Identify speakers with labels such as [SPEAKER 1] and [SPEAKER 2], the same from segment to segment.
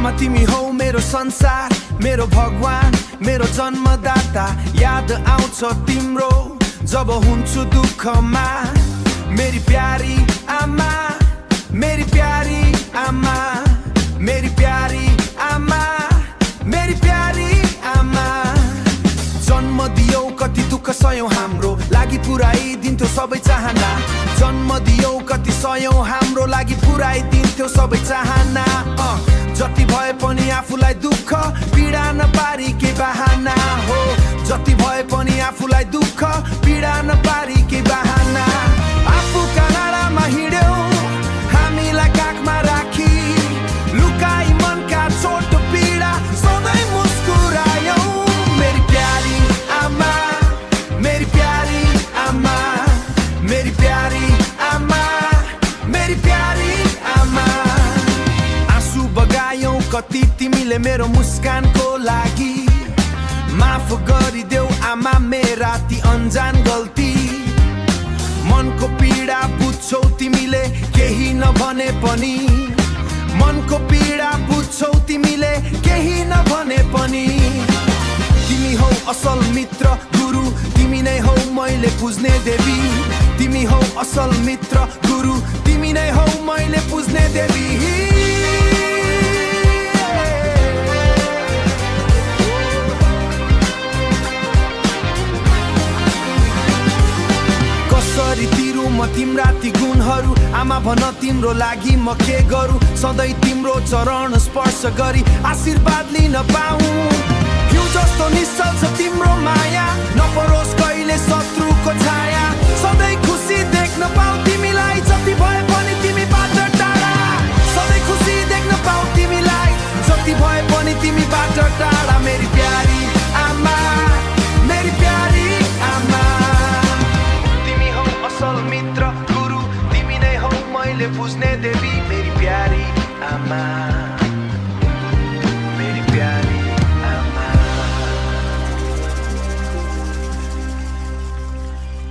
[SPEAKER 1] आमा तिमी हौ मेरो संसार, मेरो भगवान, मेरो जन्मदाता। याद आउँछ तिम्रो जब हुन्छु दुःखमा। मेरी प्यारी आमा, मेरी प्यारी आमा, मेरी प्यारी आमा, मेरी प्यारी आमा। जन्म दियौ कति दुःख सयौं हाम्रो लागि पुराइदिन्थ्यो सबै चाहना। जन्म दियौ कति सयौं हाम्रो लागि पुराइदिन्थ्यो सबै चाहना। जति भए पनि आफूलाई दुःख पीडा नपारी के बहाना हो। जति भए पनि आफूलाई दुःख पीडा नपारी के बहाना। आफू काँडामा हिँड्यौ हामीलाई काखमा राखी, लुकाई मनका चोट पीडा सधैँ मुस्कुरायौ। मेरी प्यारी आमा, मेरी प्यारी आमा, मेरी प्यारी आमा, मेरी प्यारी आमा। आँसु बगायौ कति तिमीले मेरो मुस्कानको लागि। माफ गरिदेऊ आमा मेरा ती अन्जान गल्ती। मनको पीडा बुझ्छौ तिमीले केही नभने पनि। मनको पीडा बुझ्छौ तिमीले केही नभने पनि। तिमी हौ असल मित्र गुरु, तिमी नै हौ मैले पुज्ने देवी। तिमी हौ असल मित्र गुरु, तिमी नै हौ मैले पुज्ने देवी। कसरी तिरु म तिम्रा ती गुणहरू, आमा भन तिम्रो लागि म के गरू। सधैँ तिम्रो चरण स्पर्श गरी आशीर्वाद लिन पाऊँ। हिउँ जस्तो निश्चल छ तिम्रो माया, नपरोस् कहिले शत्रुको छाया। सधैँ खुसी देख्न पाऊ तिमीलाई जति भए पनि तिमीबाट टाढा। सधैँ खुसी देख्न पाऊ तिमीलाई जति भए पनि तिमीबाट टाढा। मेरी प्यारी आमा, मेरी प्यारी आमा। तिमी हौ असल मित्र गुरु, तिमी नै हौ मैले पुज्ने देवी। मेरी प्यारी आमा, मेरी प्यारी आमा।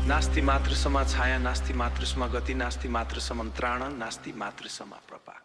[SPEAKER 1] नास्ति मातृसमा छाया, नास्ति मातृसमा गति, नास्ति मातृसमा त्राण, नास्ति मातृसमा प्रपा।